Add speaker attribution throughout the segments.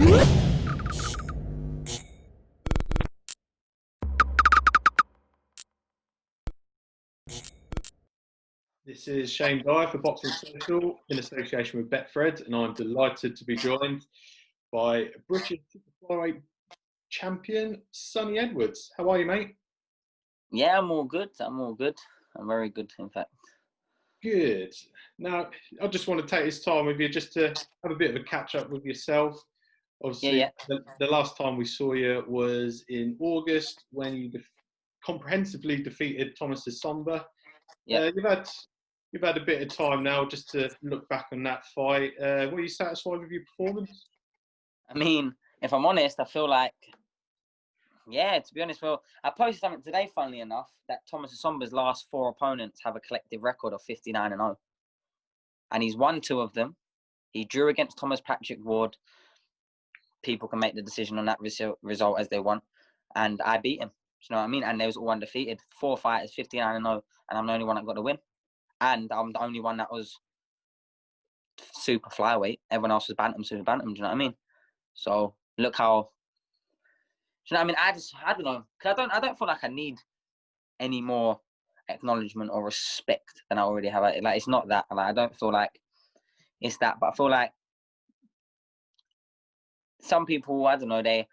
Speaker 1: This is Shane Dyer for Boxing Social in association with Betfred, and I'm delighted to be joined by British super flyweight champion Sonny Edwards. How are you, mate?
Speaker 2: Yeah, I'm all good. I'm very good, in fact.
Speaker 1: Good. Now, I just want to take this time with you just to have a bit of a catch up with yourself. Obviously,
Speaker 2: Yeah.
Speaker 1: the last time we saw you was in August when you comprehensively defeated Thomas Sombra.
Speaker 2: Yeah.
Speaker 1: You've had a bit of time now just to look back on that fight. Were you satisfied with your performance?
Speaker 2: I mean, if I'm honest, I feel like, to be honest, well, I posted something today, funnily enough, that Thomas Sombra's last 4 opponents have a collective record of 59-0. And he's won 2 of them. He drew against Thomas Patrick Ward. People can make the decision on that result as they want. And I beat him. Do you know what I mean? And they was all undefeated. 4 fighters, 59-0, and I'm the only one that got the win. And I'm the only one that was super flyweight. Everyone else was bantam, super bantam. Do you know what I mean? So look how. Do you know what I mean? I don't know, because I don't feel like I need any more acknowledgement or respect than I already have. Like, it's not that. Like, I don't feel like it's that, but I feel like some people, I don't know, they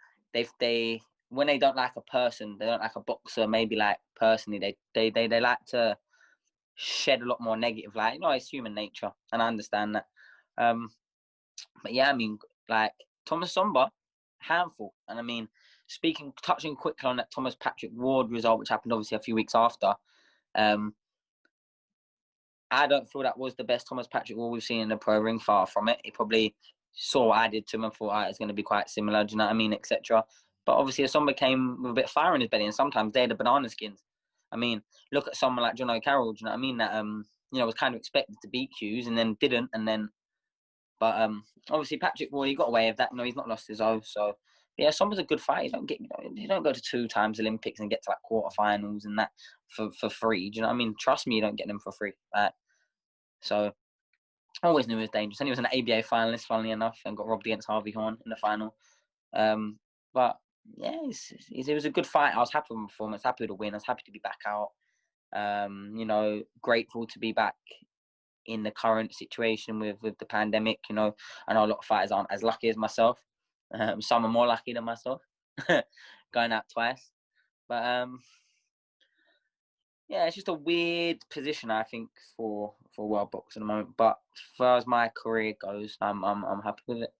Speaker 2: when they don't like a person, they don't like a boxer. Maybe like personally, they like to shed a lot more negative light. You know, it's human nature, and I understand that. But yeah, I mean, like Thomas Sombra, handful, and I mean, touching quickly on that Thomas Patrick Ward result, which happened obviously a few weeks after. I don't feel that was the best Thomas Patrick Ward we've seen in the pro ring. Far from it. He probably saw what I did to him and thought, it's going to be quite similar. Do you know what I mean, etc. But obviously, Sombra came with a bit of fire in his belly, and sometimes they're the banana skins. I mean, look at someone like John O'Carroll. Do you know what I mean? That was kind of expected to beat Hughes and then didn't, and then. But obviously Patrick Ward, he got away with that. He's not lost his oath. So yeah, Sombra's a good fight. You don't go to 2 times Olympics and get to like quarterfinals and that for free. Do you know what I mean? Trust me, you don't get them for free. So I always knew he was dangerous. And he was an ABA finalist, funnily enough, and got robbed against Harvey in the final. But yeah, it was a good fight. I was happy with my performance, happy with the win. I was happy to be back out. Grateful to be back in the current situation with the pandemic. I know a lot of fighters aren't as lucky as myself. Some are more lucky than myself, going out twice. But it's just a weird position, I think, for world boxing at the moment. But as far as my career goes, I'm happy with it.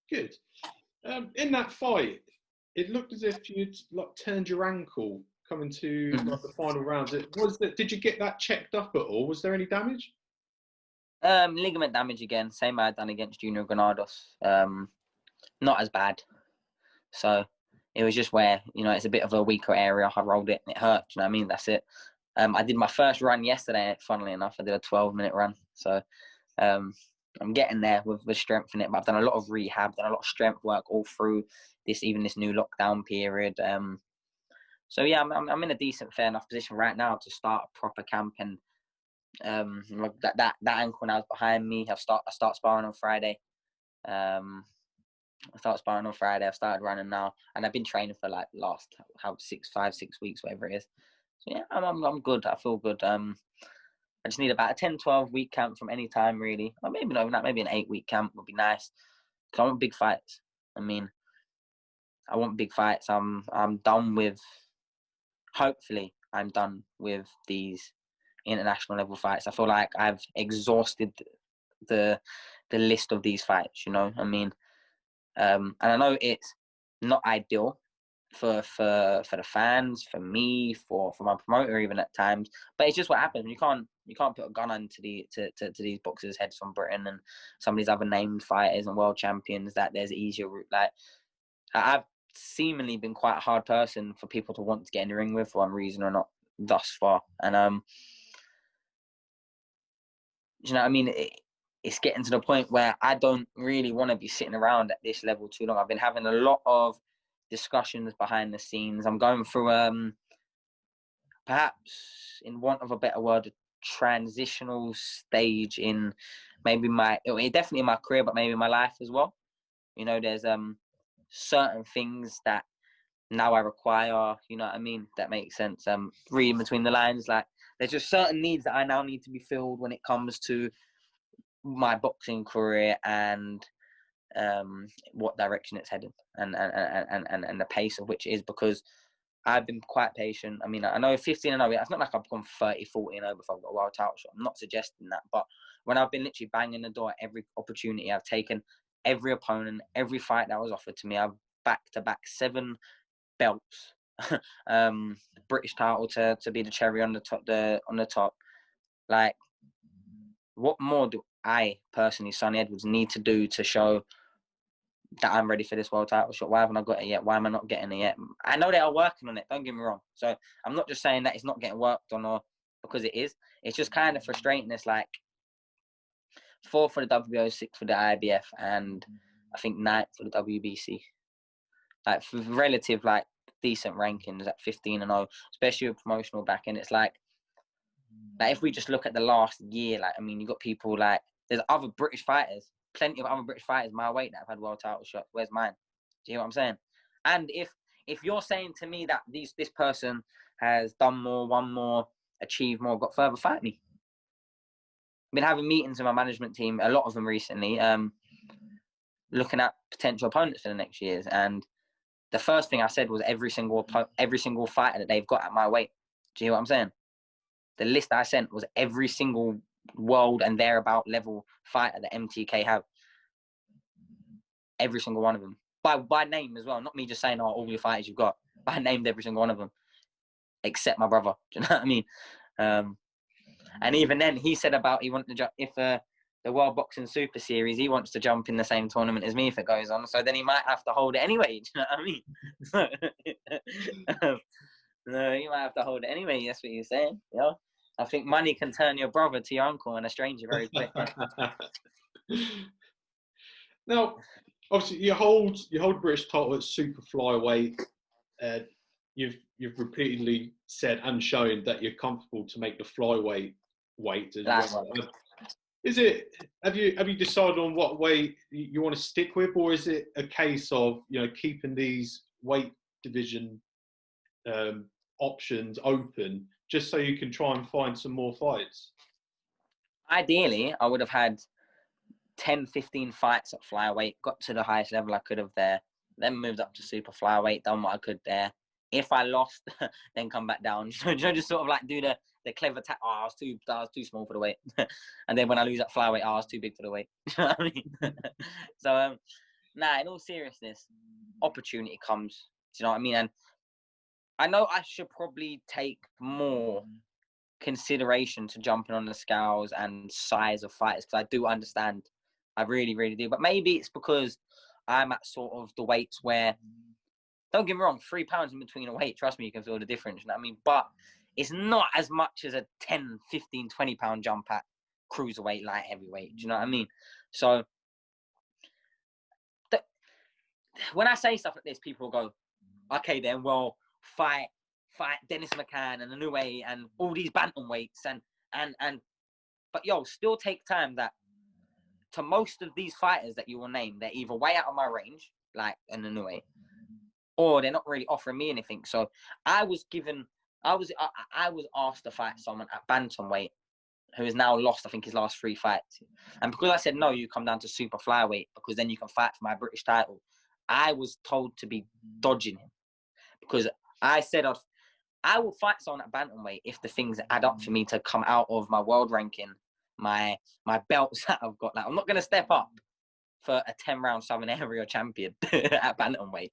Speaker 1: Good. In that fight, it looked as if you'd turned your ankle coming to the final rounds. Did you get that checked up at all? Was there any damage?
Speaker 2: Ligament damage again, same I had done against Junior Granados. Not as bad. So it was just where, it's a bit of a weaker area. I rolled it and it hurt. Do you know what I mean? That's it. I did my first run yesterday, funnily enough. I did a 12-minute run. So I'm getting there with strength in it. But I've done a lot of rehab, done a lot of strength work all through this new lockdown period. So yeah, I'm in a decent, fair enough position right now to start a proper camp. And that ankle now is behind me. I start sparring on Friday. I've started running now, and I've been training for like last 6 weeks, whatever it is. So yeah, I'm good. I feel good. I just need about a 10-12 week camp from any time really. Or maybe not even that. Maybe an 8-week camp would be nice. Cause I want big fights. I mean, I want big fights. I'm done with. Hopefully, I'm done with these international level fights. I feel like I've exhausted the list of these fights. I mean. And I know it's not ideal for the fans, for me, for my promoter even at times. But it's just what happens. You can't put a gun onto to these boxers' heads from Britain and some of these other named fighters and world champions that there's an easier route. Like I've seemingly been quite a hard person for people to want to get in the ring with for one reason or not thus far. And you know what I mean? It's getting to the point where I don't really want to be sitting around at this level too long. I've been having a lot of discussions behind the scenes. I'm going through, perhaps, in want of a better word, a transitional stage in maybe definitely in my career, but maybe my life as well. You know, there's certain things that now I require, you know what I mean? That makes sense. Reading between the lines, like there's just certain needs that I now need to be filled when it comes to my boxing career and what direction it's heading and the pace of which it is, because I've been quite patient. I mean, I know 15 and 0, it's not like I've gone 30, 40 and 0 before I've got a world title shot. I'm not suggesting that, but when I've been literally banging the door at every opportunity, I've taken every opponent, every fight that was offered to me. I've back-to-back 7 belts, British title to be the cherry on the top. Like, what more do I personally, Sonny Edwards, need to do to show that I'm ready for this world title shot? Why haven't I got it yet? Why am I not getting it yet? I know they are working on it, don't get me wrong. So I'm not just saying that it's not getting worked on, or because it is. It's just kind of frustrating. It's like 4 for the WBO, 6 for the IBF, and I think 9 for the WBC. Like, for relative, like, decent rankings at 15 and 0, especially with promotional backing. It's like if we just look at the last year, like, I mean, you got people like, there's other British fighters, plenty of other British fighters my weight that have had world title shots. Where's mine? Do you hear what I'm saying? And if you're saying to me that this person has done more, won more, achieved more, got further, fight me. I've been having meetings with my management team, a lot of them recently, looking at potential opponents for the next years. And the first thing I said was every single fighter that they've got at my weight. Do you hear what I'm saying? The list I sent was every single world and thereabout level fighter that MTK have. Every single one of them. By name as well. Not me just saying, oh, all your fighters you've got. I named every single one of them. Except my brother. Do you know what I mean? And even then, he said about he wanted to jump, if the World Boxing Super Series, he wants to jump in the same tournament as me if it goes on. So then he might have to hold it anyway. Do you know what I mean? No, you might have to hold it anyway. That's what you're saying. You know? I think money can turn your brother to your uncle and a stranger very quick.
Speaker 1: Now, obviously, you hold British title at super flyweight. You've repeatedly said and shown that you're comfortable to make the flyweight weight as well. Is it? Have you decided on what weight you want to stick with, or is it a case of, you know, keeping these weight division options open just so you can try and find some more fights?
Speaker 2: Ideally, I would have had 10, 15 fights at flyweight, got to the highest level I could have there, then moved up to super flyweight, done what I could there. If I lost, then come back down. You know, just sort of like do the clever tap. Oh, I was too small for the weight. And then when I lose at flyweight, I was too big for the weight. You know what I mean? So, in all seriousness, opportunity comes. Do you know what I mean? And I know I should probably take more consideration to jumping on the scales and size of fighters, because I do understand. I really, really do. But maybe it's because I'm at sort of the weights where, don't get me wrong, 3 pounds in between a weight, trust me, you can feel the difference. You know what I mean? But it's not as much as a 10, 15, 20 pound jump at cruiserweight, light heavyweight. Do you know what I mean? So when I say stuff like this, people go, okay, then, well, fight Dennis McCann and Inoue and all these bantamweights and but yo, still take time. That to most of these fighters that you will name, they're either way out of my range, like an Inoue, or they're not really offering me anything. So I was asked to fight someone at bantamweight who has now lost, I think, his last 3 fights. And because I said, no, you come down to super flyweight because then you can fight for my British title, I was told to be dodging him, because I said I will fight someone at bantamweight if the things add up for me to come out of my world ranking, my belts that I've got. Like, I'm not going to step up for a 10-round Southern Area champion at bantamweight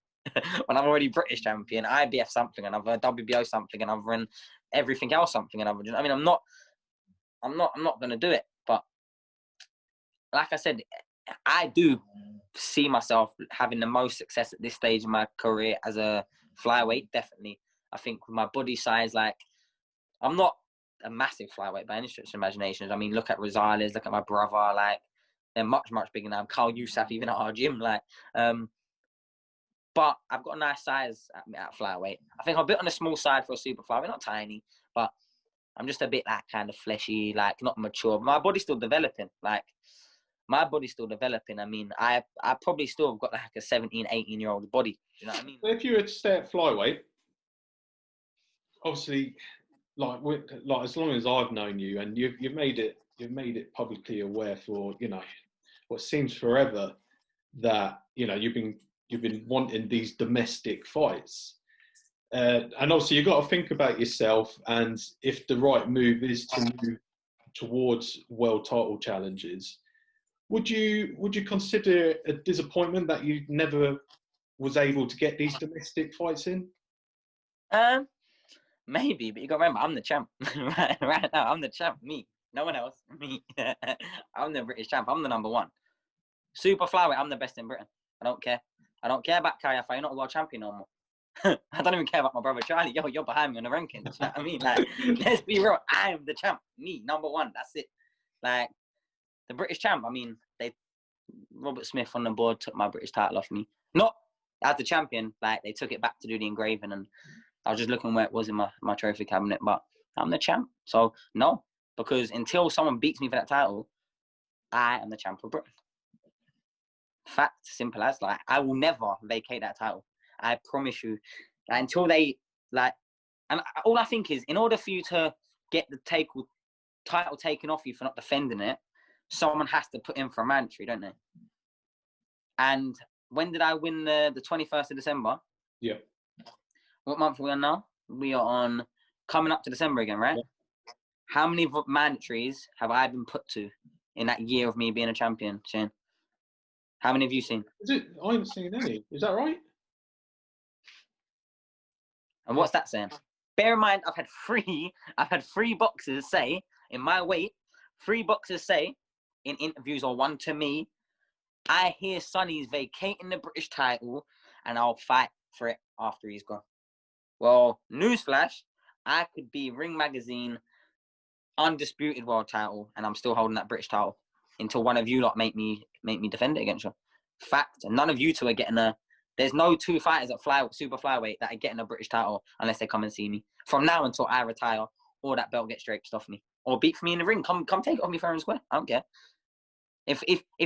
Speaker 2: when I'm already British champion, IBF something, and I've run WBO something, and I've run everything else something, and I mean, I'm not going to do it. But like I said, I do see myself having the most success at this stage of my career as a flyweight, definitely. I think with my body size, like, I'm not a massive flyweight by any stretch of imagination. I mean, look at Rosales, look at my brother, like, they're much, much bigger now. Carl Youssef, even at our gym, like, but I've got a nice size at flyweight. I think I'm a bit on the small side for a super flyweight, not tiny, but I'm just a bit like kind of fleshy, like not mature. But my body's still developing. Like, my body's still developing. I mean, I probably still have got like a 17, 18-year-old body. Do you know what I mean?
Speaker 1: So if you were to stay at flyweight, obviously, like as long as I've known you, and you've made it publicly aware for what seems forever that you've been wanting these domestic fights, and obviously you've got to think about yourself, and if the right move is to move towards world title challenges, would you consider a disappointment that you never was able to get these domestic fights in?
Speaker 2: Maybe, but you got to remember, I'm the champ. right now, I'm the champ. Me, no one else. Me. I'm the British champ. I'm the number one. Super flyweight, I'm the best in Britain. I don't care. I don't care about Kaya. You're not a world champion no more. I don't even care about my brother Charlie. Yo, you're behind me on the rankings. You know what I mean? Like, let's be real. I am the champ. Me, number one. That's it. Like, the British champ. I mean, Robert Smith on the board took my British title off me. Not as the champion. Like, they took it back to do the engraving, and I was just looking where it was in my trophy cabinet. But I'm the champ. So no, because until someone beats me for that title, I am the champ of Britain. Fact, simple as. Like, I will never vacate that title. I promise you. Like, until they, like, and all I think is, in order for you to get the title taken off you for not defending it, someone has to put in for a mandatory, don't they? And when did I win the 21st of December?
Speaker 1: Yeah.
Speaker 2: What month are we on now? We are on coming up to December again, right? Yeah. How many mandatories have I been put to in that year of me being a champion, Shane? How many have you seen?
Speaker 1: I haven't seen any. Is that right?
Speaker 2: And what's that saying? Bear in mind, I've had three boxers say in my weight, 3 boxers say in interviews or one to me, I hear Sonny's vacating the British title and I'll fight for it after he's gone. Well, newsflash, I could be Ring Magazine undisputed world title and I'm still holding that British title until one of you lot make me defend it against you. Fact. And none of you two are getting there's no 2 fighters at super flyweight that are getting a British title unless they come and see me. From now until I retire or that belt gets stretched off me. Or beat for me in the ring. Come take it off me fair and square. I don't care. If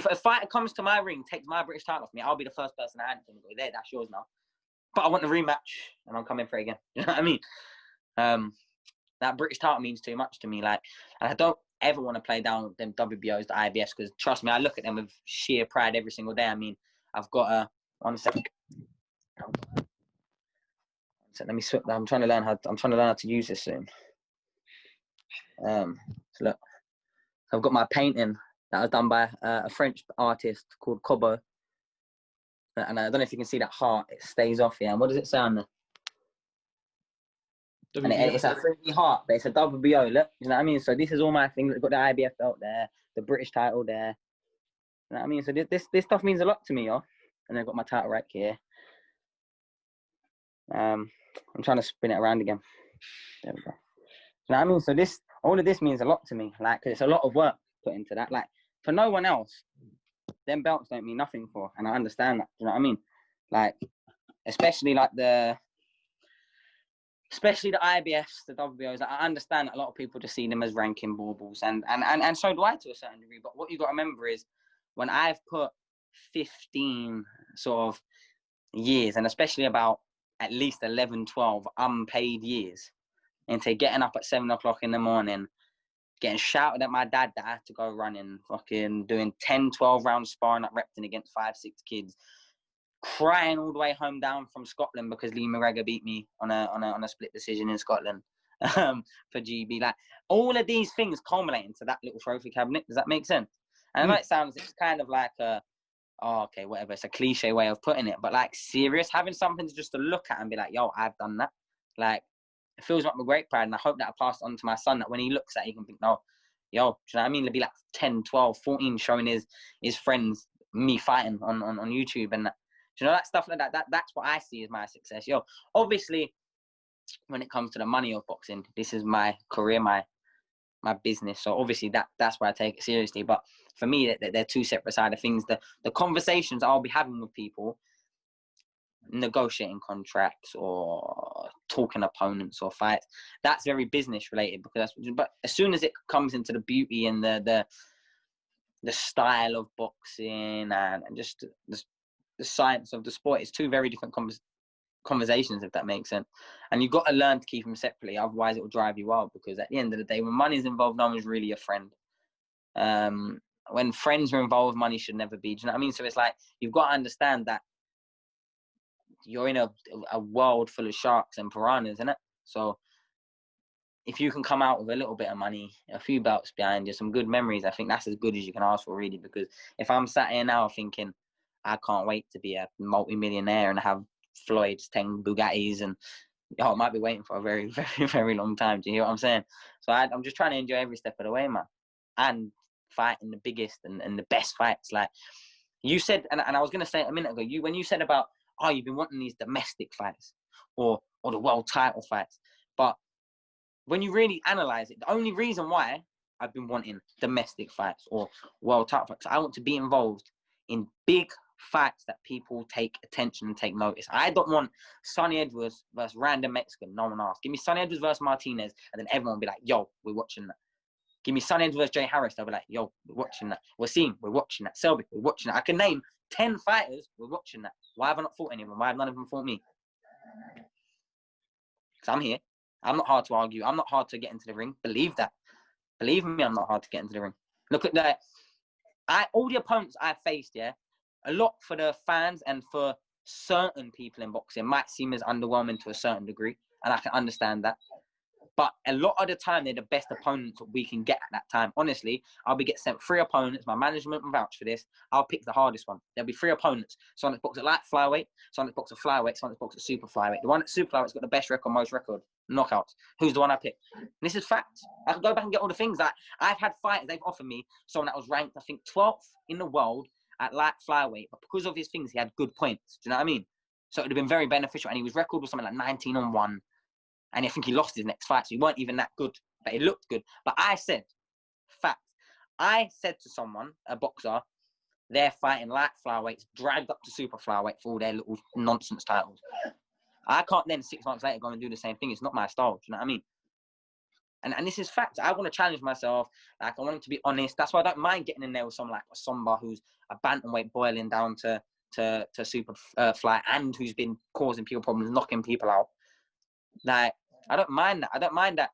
Speaker 2: a fighter comes to my ring, takes my British title off me, I'll be the first person to hand it to him and go, there, that's yours now. But I want the rematch and I'll come in for it again. You know what I mean? That British title means too much to me. Like, and I don't ever want to play down them WBOs, the IBS, because trust me, I look at them with sheer pride every single day. I mean, I've got one second. Let me switch. I'm trying to learn how to use this soon. So look, I've got my painting that was done by a French artist called Cobo. And I don't know if you can see that heart. It stays off here. And what does it say on there? And it's a 3D heart, but it's a WBO. Look, you know what I mean? So this is all my things. I've got the IBF belt there, the British title there. You know what I mean? So this stuff means a lot to me, yo. And I've got my title right here. I'm trying to spin it around again. There we go. You know what I mean? So all of this means a lot to me. Like, 'cause it's a lot of work put into that. Like, for no one else, them belts don't mean nothing for. And I understand that. You know what I mean? Like, especially the IBFs, the WBOs. Like, I understand that a lot of people just see them as ranking baubles, and so do I to a certain degree. But what you got to remember is when I've put 15 sort of years, and especially about at least 11, 12 unpaid years into getting up at 7 o'clock in the morning, getting shouted at my dad that I had to go running, fucking doing 10, 12 rounds sparring at Repton against 5, 6 kids, crying all the way home down from Scotland because Lee McGregor beat me on a split decision in Scotland for GB. Like, all of these things culminate into that little trophy cabinet. Does that make sense? And I know it's kind of like okay, whatever. It's a cliche way of putting it, but like, serious, having something to look at and be like, yo, I've done that. Like, it fills me up with great pride, and I hope that I pass it on to my son, that when he looks at it, he can think, no, yo, do you know what I mean? It'll be like 10, 12, 14 showing his friends me fighting on YouTube, and that, you know, that stuff like that. That's what I see as my success. Yo, obviously, when it comes to the money of boxing, this is my career, my business. So obviously that's why I take it seriously. But for me, they're 2 separate side of things. The conversations I'll be having with people, negotiating contracts or talking opponents or fights, that's very business related, but as soon as it comes into the beauty and the the style of boxing and just the science of the sport. It's two very different conversations, if that makes sense. And you've got to learn to keep them separately, otherwise it will drive you wild, because at the end of the day, when money's involved, no one's really a friend. When friends are involved, money should never be. Do you know what I mean? So it's like, you've got to understand that you're in a world full of sharks and piranhas, isn't it? So if you can come out with a little bit of money, a few belts behind you, some good memories, I think that's as good as you can ask for, really. Because if I'm sat here now thinking, I can't wait to be a multi-millionaire and have Floyd's 10 Bugattis, and I might be waiting for a very, very, very long time. Do you hear what I'm saying? So I'm just trying to enjoy every step of the way, man. And fighting the biggest and the best fights. Like you said, and I was going to say a minute ago, when you said about, oh, you've been wanting these domestic fights or the world title fights. But when you really analyze it, the only reason why I've been wanting domestic fights or world title fights, I want to be involved in big fights that people take attention and take notice. I don't want Sonny Edwards versus random Mexican. No one asks. Give me Sonny Edwards versus Martinez, and then everyone will be like, yo, we're watching that. Give me Sonny Edwards versus Jay Harris. They'll be like, yo, we're watching that. Wasim, we're watching that. Selby, we're watching that. I can name 10 fighters, we're watching that. Why have I not fought anyone? Why have none of them fought me? Because I'm here. I'm not hard to argue. I'm not hard to get into the ring. Believe that. Believe me, I'm not hard to get into the ring. Look at that. All the opponents I faced, yeah, a lot for the fans and for certain people in boxing might seem as underwhelming to a certain degree, and I can understand that. But a lot of the time, they're the best opponents that we can get at that time. Honestly, I'll be getting sent 3 opponents. My management will vouch for this. I'll pick the hardest one. There'll be 3 opponents. Someone that's boxed at light flyweight, someone that's boxed at flyweight, someone that's boxed at super flyweight. The one at super flyweight's got the best record, most record, knockouts. Who's the one I picked? And this is facts. I can go back and get all the things that I've had fighters, they've offered me. Someone that was ranked, I think, 12th in the world at light flyweight. But because of his things, he had good points. Do you know what I mean? So it would have been very beneficial. And he was record was something like 19-1. And I think he lost his next fight, so he weren't even that good. But it looked good. But I said, fact, I said to someone, a boxer, they're fighting light flyweights, dragged up to super flyweight for all their little nonsense titles. I can't then 6 months later go and do the same thing. It's not my style. Do you know what I mean? And this is fact. I want to challenge myself. Like, I want him to be honest. That's why I don't mind getting in there with someone like a Sombra, who's a bantamweight boiling down to super fly, and who's been causing people problems, knocking people out. Like, I don't mind that. I don't mind that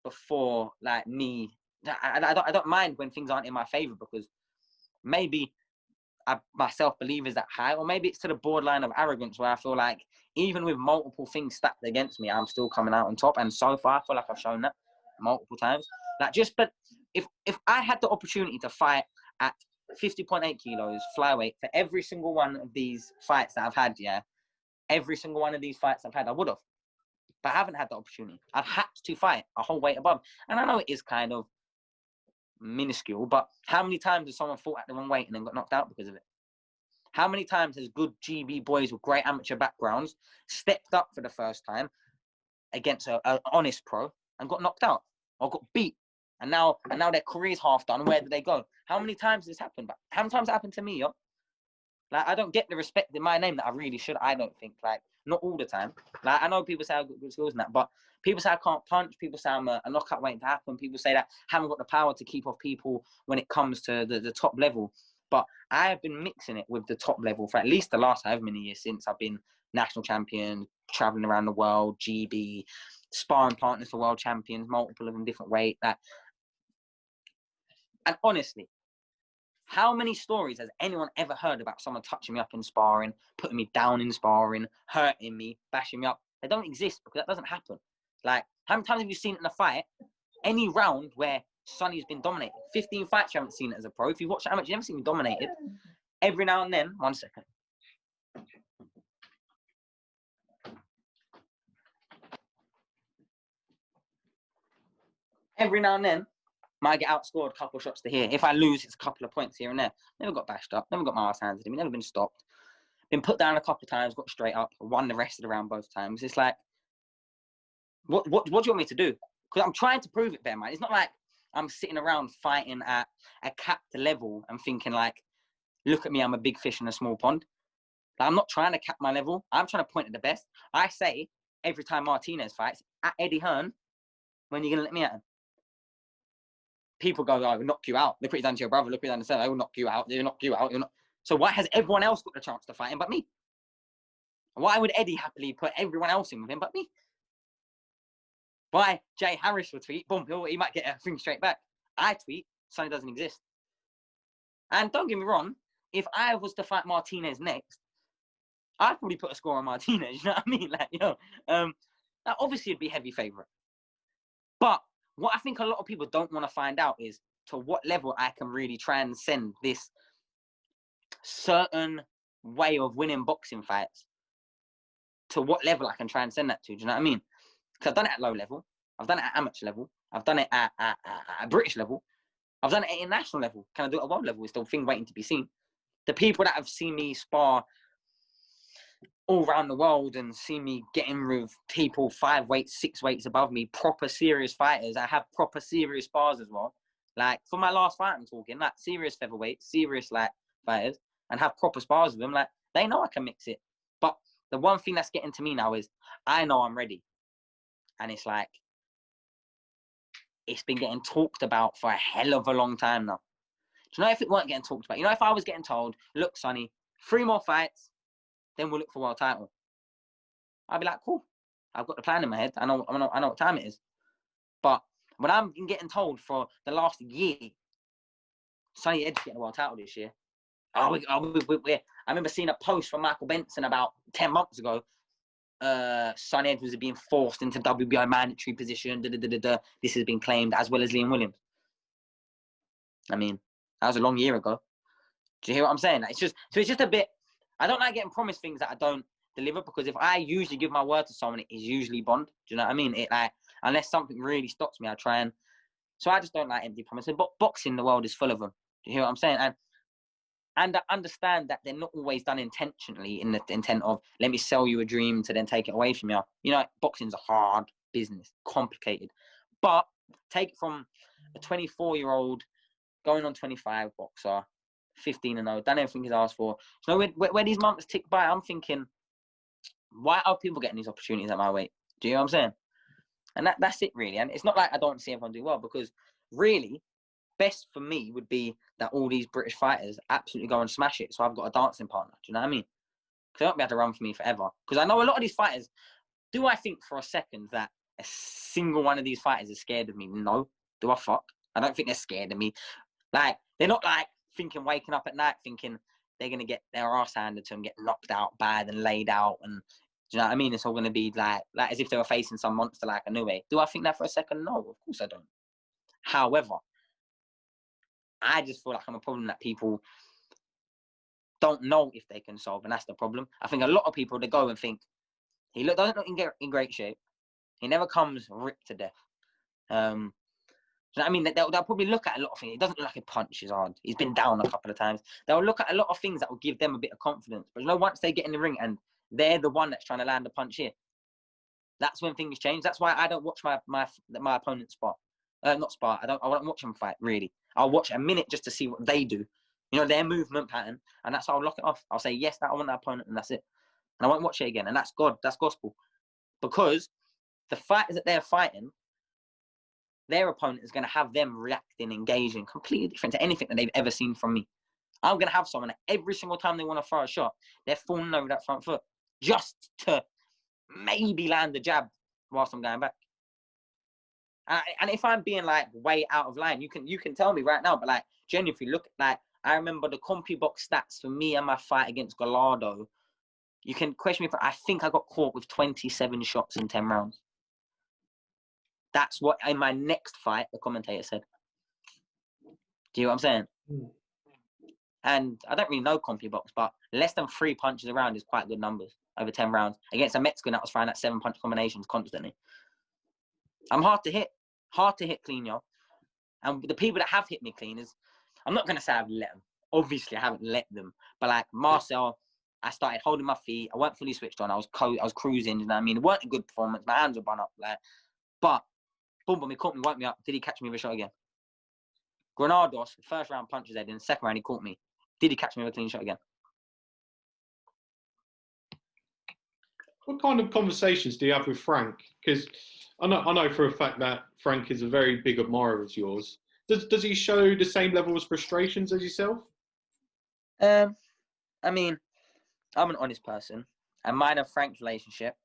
Speaker 2: before, like, me. I don't mind when things aren't in my favor, because maybe my self-belief is that high, or maybe it's to the borderline of arrogance where I feel like even with multiple things stacked against me, I'm still coming out on top. And so far, I feel like I've shown that multiple times. Like, but if I had the opportunity to fight at 50.8 kilos flyweight for every single one of these fights that I've had, yeah, every single one of these fights I've had, I would have. But I haven't had the opportunity. I've had to fight a whole weight above. And I know it is kind of minuscule, but how many times has someone fought at the wrong weight and then got knocked out because of it? How many times has good GB boys with great amateur backgrounds stepped up for the first time against an honest pro and got knocked out or got beat? And now their career's half done. Where do they go? How many times has this happened? But how many times has it happened to me, yo? Like, I don't get the respect in my name that I really should. I don't think, like, not all the time. Like, I know people say I've got good skills and that, but people say I can't punch. People say I'm a knockout waiting to happen. People say that I haven't got the power to keep off people when it comes to the top level. But I have been mixing it with the top level for at least the last however many years since I've been national champion, traveling around the world, GB, sparring partners for world champions, multiple of them different weight. And honestly, how many stories has anyone ever heard about someone touching me up in sparring, putting me down in sparring, hurting me, bashing me up? They don't exist, because that doesn't happen. Like, how many times have you seen it in a fight, any round where Sonny's been dominated? 15 fights you haven't seen it as a pro. If you watch amateur, you never seen me dominated. Every now and then, 1 second. Every now and then, might get outscored a couple of shots to here. If I lose, it's a couple of points here and there. Never got bashed up. Never got my ass handed to me. Never been stopped. Been put down a couple of times. Got straight up. Won the rest of the round both times. It's like, what do you want me to do? Because I'm trying to prove it, bear in mind. It's not like I'm sitting around fighting at a capped level and thinking like, look at me, I'm a big fish in a small pond. Like, I'm not trying to cap my level. I'm trying to point at the best. I say every time Martinez fights, at Eddie Hearn, when are you going to let me at him? people go, "I will knock you out. Look what you done to your brother. Look what you done to Seth. I will knock you out. They'll knock you out. You'll not." So why has everyone else got the chance to fight him but me? Why would Eddie happily put everyone else in with him but me? Why Jay Harris would tweet, boom, he might get a thing straight back. I tweet, Sonny doesn't exist. And don't get me wrong, if I was to fight Martinez next, I'd probably put a score on Martinez. You know what I mean? Like, obviously it'd be heavy favourite. But what I think a lot of people don't want to find out is to what level I can really transcend this certain way of winning boxing fights. To what level I can transcend that to. Do you know what I mean? Because I've done it at low level. I've done it at amateur level. I've done it at British level. I've done it at international level. Can I do it at world level? It's still a thing waiting to be seen. The people that have seen me spar all around the world and see me getting with people 5 weights, 6 weights above me, proper serious fighters. I have proper serious spars as well. Like, for my last fight, I'm talking, like, serious featherweights, serious, like, fighters, and have proper spars with them. Like, they know I can mix it. But the one thing that's getting to me now is I know I'm ready. And it's like, it's been getting talked about for a hell of a long time now. Do you know if it weren't getting talked about? You know, if I was getting told, look, Sonny, 3 more fights, then we'll look for world title. I'd be like, cool. I've got the plan in my head. I know what time it is. But when I'm getting told for the last year, Sonny Ed's getting a world title this year. I remember seeing a post from Michael Benson about 10 months ago. Sonny Edwards is being forced into WBI mandatory position. This has been claimed, as well as Liam Williams. I mean, that was a long year ago. Do you hear what I'm saying? It's just a bit. I don't like getting promised things that I don't deliver, because if I usually give my word to someone, it is usually bond. Do you know what I mean? It, like, unless something really stops me, I try and. So I just don't like empty promises. But boxing, the world is full of them. Do you hear what I'm saying? And I understand that they're not always done intentionally, in the intent of, let me sell you a dream to then take it away from you. You know, boxing's a hard business, complicated. But take it from a 24-year-old going on 25 boxer, 15-0, done everything he's asked for. So when these months tick by, I'm thinking, why are people getting these opportunities at my weight? Do you know what I'm saying? And that's it, really. And it's not like I don't see everyone do well, because really, best for me would be that all these British fighters absolutely go and smash it. So I've got a dancing partner. Do you know what I mean? Because they won't be able to run for me forever. Because I know a lot of these fighters, do I think for a second that a single one of these fighters is scared of me? No. Do I fuck? I don't think they're scared of me. Like, they're not like thinking, waking up at night thinking they're going to get their ass handed to them, get knocked out bad and laid out. And do you know what I mean? It's all going to be like as if they were facing some monster like Inoue. Do I think that for a second? No, of course I don't. However, I just feel like I'm a problem that people don't know if they can solve, and that's the problem. I think a lot of people, they go and think, he doesn't look in great shape. He never comes ripped to death. You know what I mean? They'll probably look at a lot of things. He doesn't look like he punches hard. He's been down a couple of times. They'll look at a lot of things that will give them a bit of confidence. But you know, once they get in the ring and they're the one that's trying to land a punch here, that's when things change. That's why I don't watch my opponent's spot. Not spot. I don't watch them fight, really. I'll watch a minute just to see what they do. You know, their movement pattern. And that's how I'll lock it off. I'll say, yes, I want that opponent, and that's it. And I won't watch it again. And that's God. That's gospel. Because the fighters that they're fighting, their opponent is going to have them reacting, engaging, completely different to anything that they've ever seen from me. I'm going to have someone that every single time they want to throw a shot, they're falling over that front foot just to maybe land a jab whilst I'm going back. And if I'm being like way out of line, you can tell me right now. But like, genuinely, if you look, like, I remember the CompuBox stats for me and my fight against Gallardo. You can question me, but I think I got caught with 27 shots in 10 rounds. That's what in my next fight the commentator said. Do you know what I'm saying? Mm. And I don't really know CompuBox, but less than 3 punches around is quite good numbers over 10 rounds against a Mexican that was throwing at 7 punch combinations constantly. I'm hard to hit clean, yo. And the people that have hit me clean is, I'm not gonna say I've let them. Obviously, I haven't let them. But like Marcel, I started holding my feet. I weren't fully switched on. I was cruising. You know what I mean? It weren't a good performance. My hands were bun up, like, but boom, he caught me, woke me up. Did he catch me with a shot again? Granados, first round punches Ed, in the second round he caught me. Did he catch me with a clean shot again?
Speaker 1: What kind of conversations do you have with Frank? Because I know for a fact that Frank is a very big admirer of yours. Does he show the same level of frustrations as yourself?
Speaker 2: I mean, I'm an honest person, and mine and Frank's relationship,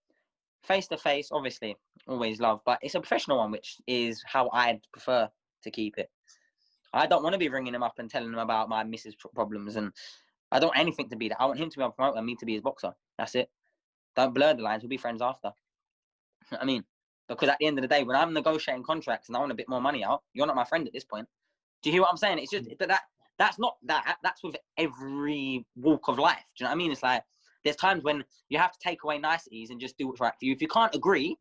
Speaker 2: face to face, obviously, always love, but it's a professional one, which is how I'd prefer to keep it. I don't want to be ringing him up and telling him about my missus' problems, and I don't want anything to be that. I want him to be a promoter and me to be his boxer. That's it. Don't blur the lines. We'll be friends after. I mean, because at the end of the day, when I'm negotiating contracts and I want a bit more money out, you're not my friend at this point. Do you hear what I'm saying? It's just that's not that. That's with every walk of life. Do you know what I mean? It's like there's times when you have to take away niceties and just do what's right for you. If you can't agree,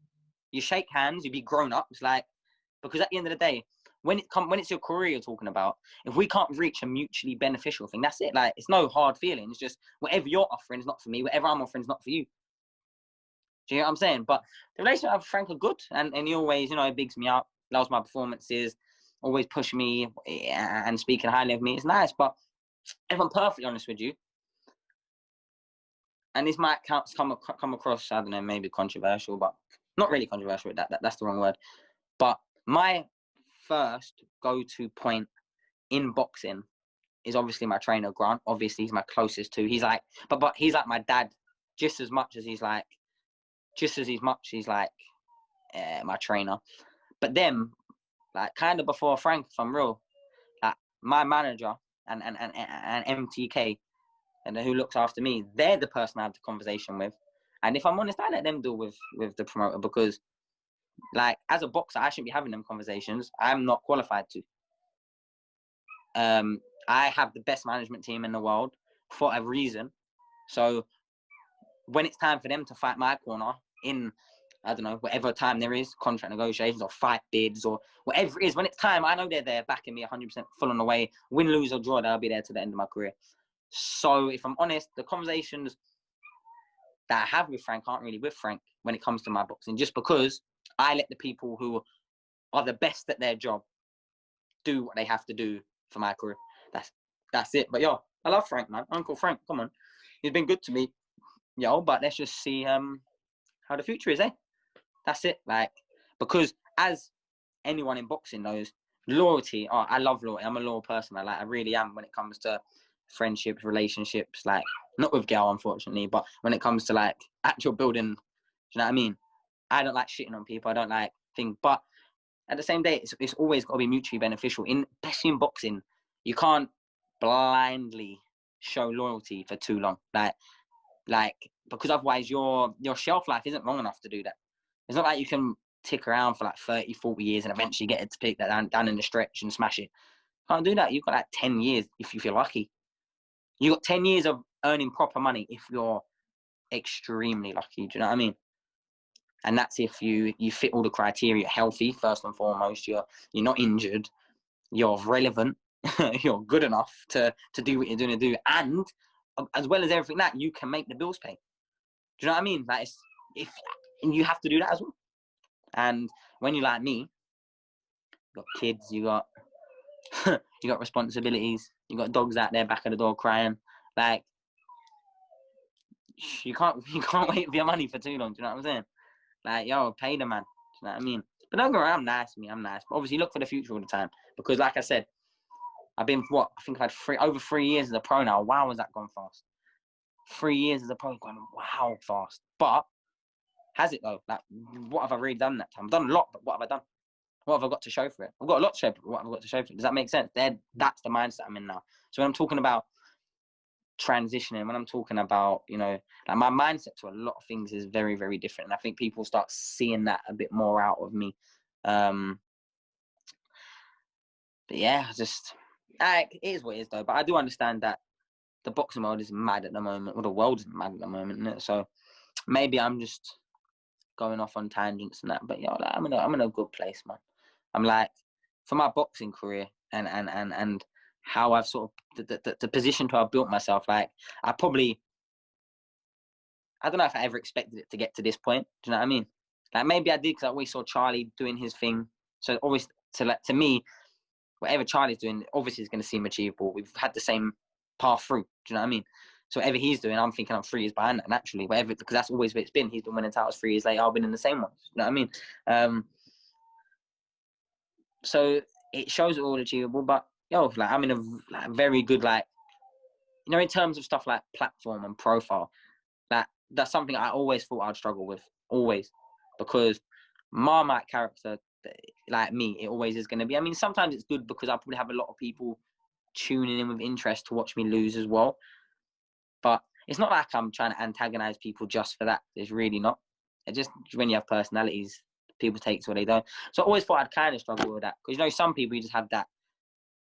Speaker 2: you shake hands. You be grown up. It's like, because at the end of the day, when it's your career you're talking about, if we can't reach a mutually beneficial thing, that's it. Like, it's no hard feeling. It's just whatever you're offering is not for me. Whatever I'm offering is not for you. Do you know what I'm saying? But the relationship I have with Frank are good, and he always, he bigs me up, loves my performances, always pushing me and speaking highly of me. It's nice. But if I'm perfectly honest with you, and this might come across, I don't know, maybe controversial, but not really controversial. That's the wrong word. But my first go-to point in boxing is obviously my trainer, Grant. Obviously, he's my closest to. He's like, but he's like my dad, just as much as he's like my trainer. But then, like, kind of before Frank, if I'm real, like, my manager and MTK, and who looks after me, they're the person I have the conversation with. And if I'm honest, I let them deal with the promoter, because, like, as a boxer, I shouldn't be having them conversations. I'm not qualified to. I have the best management team in the world for a reason. So when it's time for them to fight my corner in, I don't know, whatever time there is, contract negotiations or fight bids or whatever it is, when it's time, I know they're there backing me 100% full on the way. Win, lose or draw, they'll be there to the end of my career. So if I'm honest, the conversations that I have with Frank aren't really with Frank when it comes to my boxing, just because I let the people who are the best at their job do what they have to do for my career. That's it. But yo, I love Frank, man. Uncle Frank, come on. He's been good to me. Yo, but let's just see how the future is, eh? That's it. Like, because as anyone in boxing knows, loyalty, I love loyalty. I'm a loyal person. I really am when it comes to friendships, relationships, like, not with Gal, unfortunately, but when it comes to, like, actual building, do you know what I mean? I don't like shitting on people. I don't like things, but at the same day, it's always got to be mutually beneficial. Especially in boxing, you can't blindly show loyalty for too long. Like, because otherwise your shelf life isn't long enough to do that. It's not like you can tick around for like 30, 40 years and eventually get it to pick that down in the stretch and smash it. Can't do that. You've got like 10 years if you feel lucky. You've got 10 years of earning proper money if you're extremely lucky. Do you know what I mean? And that's if you fit all the criteria. Healthy, first and foremost. You're not injured. You're relevant. You're good enough to do what you're doing to do. And as well as everything that, you can make the bills pay. Do you know what I mean? Like, and you have to do that as well. And when you're like me, you got kids, you got you got responsibilities, you got dogs out there back of the door crying. Like, you can't wait for your money for too long. Do you know what I'm saying? Like, yo, pay the man. Do you know what I mean? But don't go around, I'm nice. But obviously, look for the future all the time. Because, like I said, I've been, I think I've had over 3 years as a pro now. Wow, has that gone fast? 3 years as a pro, gone wow fast. But has it though? Like, what have I really done that time? I've done a lot, but what have I done? What have I got to show for it? I've got a lot to show for it. What have I got to show for it? Does that make sense? That's the mindset I'm in now. So when I'm talking about transitioning, when I'm talking about, like, my mindset to a lot of things is very, very different. And I think people start seeing that a bit more out of me. But yeah, it is what it is though. But I do understand that the boxing world is mad at the moment. Well, the world is mad at the moment, isn't it? So maybe I'm just going off on tangents and that. But like, I'm in a good place, man. I'm like, for my boxing career and how I've sort of the position to have built myself. Like, I don't know if I ever expected it to get to this point. Do you know what I mean? Like, maybe I did because I always saw Charlie doing his thing. So obviously, to me, whatever Charlie's doing, obviously is going to seem achievable. We've had the same path through. Do you know what I mean? So whatever he's doing, I'm thinking I'm 3 years behind that naturally. Whatever, because that's always what it's been. He's been winning titles 3 years later. I've been in the same ones. You know what I mean? So it shows it all achievable. But yo, like I'm in a very good, like, you know, in terms of stuff like platform and profile, that's something I always thought I'd struggle with, always, because Marmite character, like me, it always is going to be. I mean, sometimes it's good because I probably have a lot of people tuning in with interest to watch me lose as well. But it's not like I'm trying to antagonize people just for that. It's really not. It just, when you have personalities, people take to what they don't. So I always thought I'd kind of struggle with that, because, you know, some people, you just have that,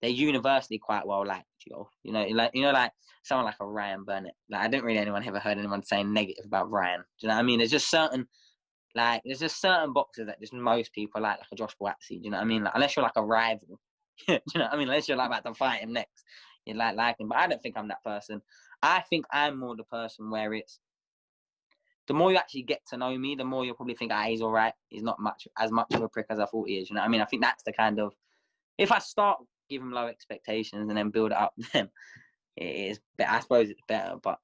Speaker 2: they're universally quite well liked, like someone like a Ryan Burnett. Like, I don't really ever heard anyone saying negative about Ryan. Do you know what I mean? There's just certain boxers that just most people like a Josh Boatsy. Do you know what I mean? Like, unless you're like a rival, do you know what I mean? Unless you're like about to fight him next, you like him. But I don't think I'm that person. I think I'm more the person where it's, the more you actually get to know me, the more you'll probably think, he's all right. He's not as much of a prick as I thought he is. You know what I mean? I think that's the kind of, if I start give him low expectations and then build it up, then it is better. I suppose it's better. But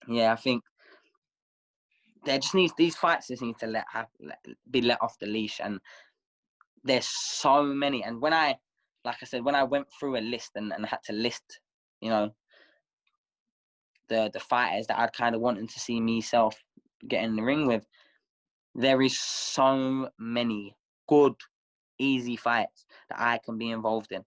Speaker 2: yeah, I think there just needs, these fights just need to be let off the leash. And there's so many. And when I went through a list and had to list, you know, the fighters that I'd kind of wanted to see myself get in the ring with, there is so many good, easy fights that I can be involved in.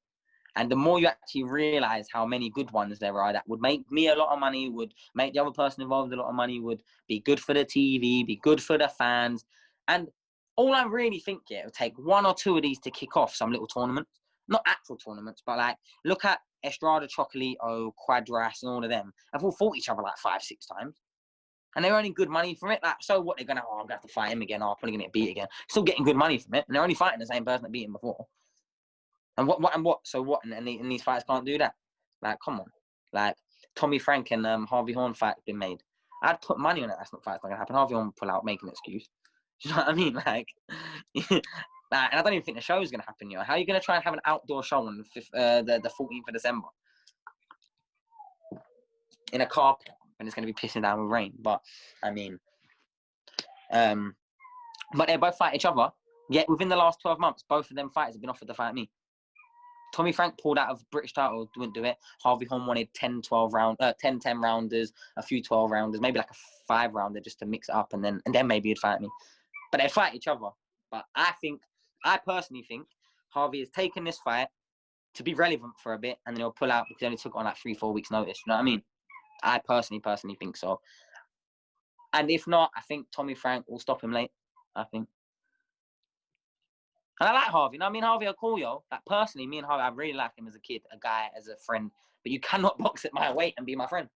Speaker 2: And the more you actually realise how many good ones there are that would make me a lot of money, would make the other person involved a lot of money, would be good for the TV, be good for the fans. And all I really think, it would take one or two of these to kick off some little tournaments. Not actual tournaments, but like, look at Estrada, Chocolito, Quadras, and all of them. They've all fought each other like 5-6 times. And they're earning good money from it. Like, so what, they're going to, I'm going to have to fight him again. I'm probably going to get beat again. Still getting good money from it. And they're only fighting the same person that beat him before. And what? So what? And these fights can't do that. Like, come on. Like, Tommy Frank and Harvey Horn fight been made. I'd put money on it. That's not fight's not going to happen. Harvey Horn will pull out, make an excuse. Do you know what I mean? Like, and I don't even think the show is going to happen. You know, how are you going to try and have an outdoor show on the 14th of December in a car park when it's going to be pissing down with rain? But I mean, but they both fight each other. Yet within the last 12 months, both of them fighters have been offered to fight me. Tommy Frank pulled out of British title, wouldn't do it. Harvey Horn wanted 10 rounders, a few 12 rounders, maybe like a 5-rounder just to mix it up, and then maybe he'd fight me. But they fight each other. But I personally think Harvey has taken this fight to be relevant for a bit, and then he'll pull out because he only took on like 3-4 weeks notice. You know what I mean? I personally think so. And if not, I think Tommy Frank will stop him late. I think. And I like Harvey. You know, I mean, Harvey, I'll call you. Like, personally, me and Harvey, I really like him as a kid, a guy, as a friend. But you cannot box at my weight and be my friend.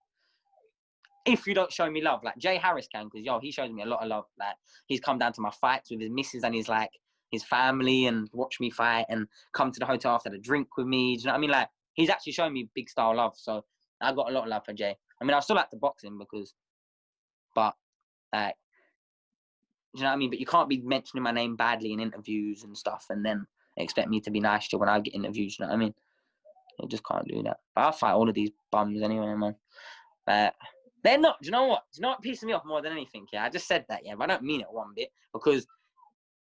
Speaker 2: If you don't show me love. Like, Jay Harris can, because, he shows me a lot of love. Like, he's come down to my fights with his missus and his family, and watch me fight and come to the hotel after the drink with me. Do you know what I mean? Like, he's actually showing me big style love. So, I got a lot of love for Jay. I mean, I still like to box him but, like, do you know what I mean? But you can't be mentioning my name badly in interviews and stuff and then expect me to be nice to you when I get interviews. You know what I mean? You just can't do that. But I'll fight all of these bums anyway, man. They're not. Do you know what? Do you know what pisses me off more than anything? Yeah, I just said that, yeah, but I don't mean it one bit, because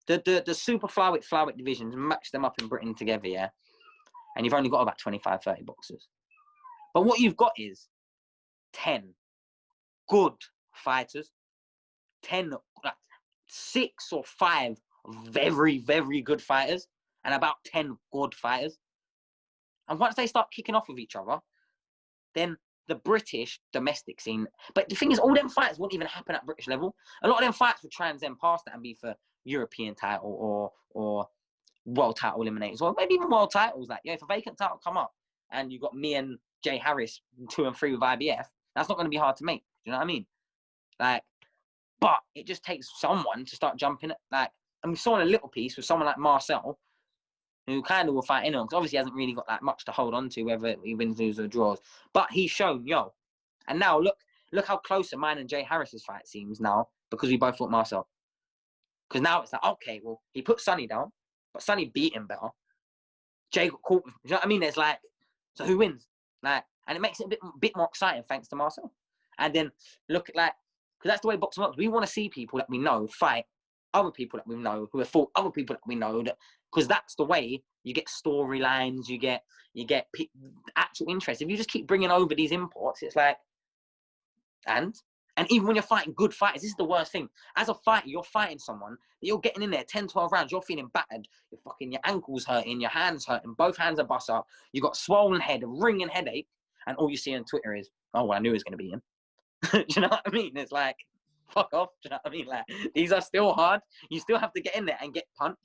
Speaker 2: the super flyweight divisions match them up in Britain together, yeah, and you've only got about 25, 30 boxers. But what you've got is 10 good fighters, 10, like 6 or 5 very, very good fighters, and about 10 good fighters. And once they start kicking off with each other, then the British domestic scene. But the thing is, all them fights won't even happen at British level. A lot of them fights would transcend past that and be for European title or world title eliminators, or maybe even world titles. Like, if a vacant title come up and you've got me and Jay Harris 2 and 3 with IBF, that's not going to be hard to make. Do you know what I mean? Like, but it just takes someone to start jumping. Like, and we saw in a little piece with someone like Marcel, who kind of will fight anyone, because obviously he hasn't really got that much to hold on to, whether he wins, loses, or draws. But he's shown, and now look how close mine and Jay Harris's fight seems now, because we both fought Marcel. Because now it's like, okay, well, he put Sonny down, but Sonny beat him better. Jay got caught with, you know what I mean? There's like, so who wins? Like, and it makes it a bit more exciting thanks to Marcel. And then look at, like, because that's the way boxing works. We want to see people that we know fight other people that we know, who have fought other people that we know, because that's the way you get storylines, you get actual interest. If you just keep bringing over these imports, it's like, and even when you're fighting good fighters, this is the worst thing. As a fighter, you're fighting someone, you're getting in there 10, 12 rounds, you're feeling battered, your ankles hurting, your hands hurting, both hands are bust up, you got swollen head, a ringing headache, and all you see on Twitter is, oh, well, I knew it was going to be him. Do you know what I mean? It's like, fuck off. Do you know what I mean? Like, these are still hard. You still have to get in there and get punched.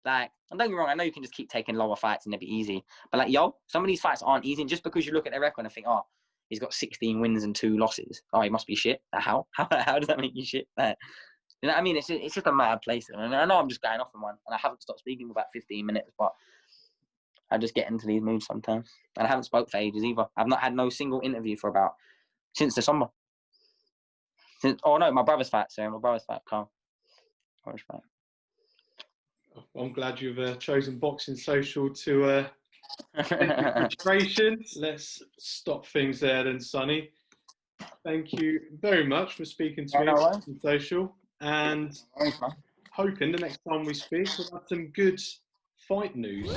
Speaker 2: Like, and don't get me wrong, I know you can just keep taking lower fights and they'll be easy. But like, some of these fights aren't easy. And just because you look at their record and think, oh, he's got 16 wins and 2 losses. Oh, he must be shit. How does that make you shit? Like, you know what I mean? It's just a mad place. And I know I'm just going off on one, and I haven't stopped speaking for about 15 minutes, but I just get into these moods sometimes. And I haven't spoke for ages either. I've not had no single interview since the summer. My brother's fight, Carl. Brother's fight.
Speaker 1: I'm glad you've chosen Boxing Social to registration. Let's stop things there then, Sonny. Thank you very much for speaking to me on Boxing Social, and hoping the next time we speak we'll have some good fight news.